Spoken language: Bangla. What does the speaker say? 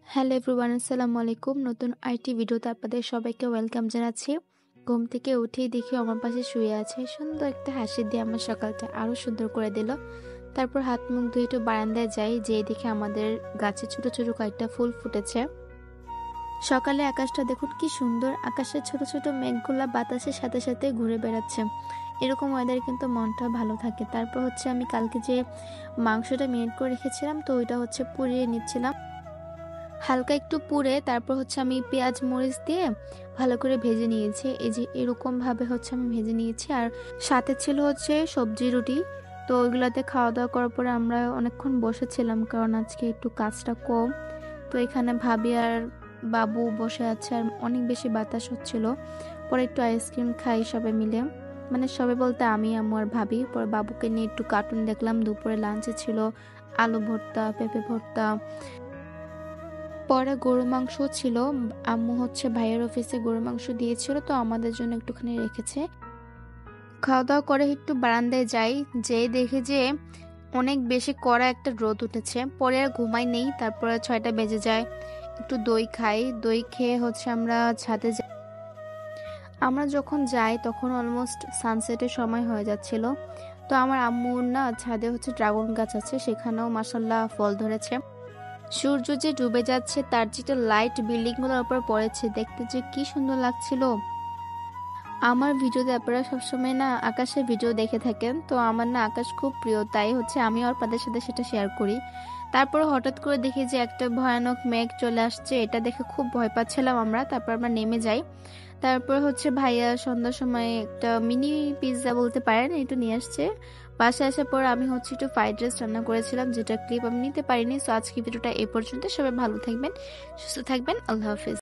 হ্যালো এভরিওয়ান, আসসালামু আলাইকুম। নতুন আইটি ভিডিওতে আপনাদের সবাইকে ওয়েলকাম জানাচ্ছি। ঘুম থেকে উঠেই দেখি আমার পাশে শুয়ে আছে। সুন্দর একটা হাসি দিয়ে আমার সকালটা আরো সুন্দর করে দিল। তারপর হাত মুখ ধুয়ে একটু বারান্দায় যাই, যেয়ে দেখি আমাদের গাছে ছোট ছোট কয়েকটা ফুল ফুটেছে। সকালে আকাশটা দেখুন কি সুন্দর, আকাশের ছোট ছোট মেঘগুলা বাতাসের সাথে সাথে ঘুরে বেড়াচ্ছে। এরকম ওয়েদারে কিন্তু মনটা ভালো থাকে। তারপর আমি কালকে যে মাংসটা মেরিনেট করে রেখেছিলাম, তো ওইটা পুড়িয়ে নিচ্ছিলাম। হালকা একটু পুড়ে তারপর আমি পেঁয়াজ মরিচ দিয়ে ভালো করে ভেজে নিয়েছি। এই যে এরকম ভাবে আমি ভেজে নিয়েছি। আর সাথে ছিল সবজি রুটি। তো ওইগুলাতে খাওয়া দাওয়া করার পরে আমরা অনেকক্ষণ বসেছিলাম, কারণ আজকে একটু কাজটা কম। তো এখানে ভাবি আর বাবু বসে আছে, আর অনেক বেশি বাতাস হচ্ছিল। পরে একটু আইসক্রিম খাই সবাই মিলে, মানে সবাই বলতে আমি, আম্মু আর ভাবি। পরে বাবুকে নিয়ে একটু কার্টুন দেখলাম। দুপুরে লাঞ্চে ছিল আলু ভর্তা, পেঁপে ভর্তা, পরে গরু মাংস ছিল। আম্মু ভাইয়ের অফিসে গরু মাংস দিয়েছিল, তো আমাদের জন্য একটুখানি রেখেছে। খাওয়া দাওয়া করে একটু বারান্দায় যাই, যেই দেখি যে অনেক বেশি কড়া একটা রোদ উঠেছে। পরে আর ঘুমাই নেই, তারপরে 6টা বেজে যায়। একটু দই খাই, দই খেয়ে আমরা ছাদে যাই। আমরা যখন যাই তখন অলমোস্ট সানসেটের সময় হয়ে যাচ্ছিল। তো আমার আম্মুর না ছাদে ড্রাগন গাছ আছে, সেখানেও মাশাল্লাহ ফল ধরেছে। সূর্য যে ডুবে যাচ্ছে, তার যেটা লাইট বিল্ডিং গুলোর উপর পড়েছে, দেখতে যে কি সুন্দর লাগছিল। আমার ভিডিওতে আপনারা সবসময় না আকাশের ভিডিও দেখে থাকেন, তো আমার না আকাশ খুব প্রিয়, তাই আমি আপনাদের সাথে সেটা শেয়ার করি। তারপর হঠাৎ করে দেখি যে একটা ভয়ানক মেঘ চলে আসছে, এটা দেখে খুব ভয় পাচ্ছিলাম আমরা। তারপর আমরা নেমে যাই। তারপর ভাইয়া সন্ধ্যার সময় একটা মিনি পিৎজা বলতে পারেন, এটা নিয়ে আসছে। বাসায় আসার পর আমি একটু ফ্রাইড রাইস রান্না করেছিলাম, যেটা ক্লিপ আমি নিতে পারিনি। সো আজকে ভিডিওটা এই পর্যন্ত। সবাই ভালো থাকবেন, সুস্থ থাকবেন। আল্লাহ হাফিজ।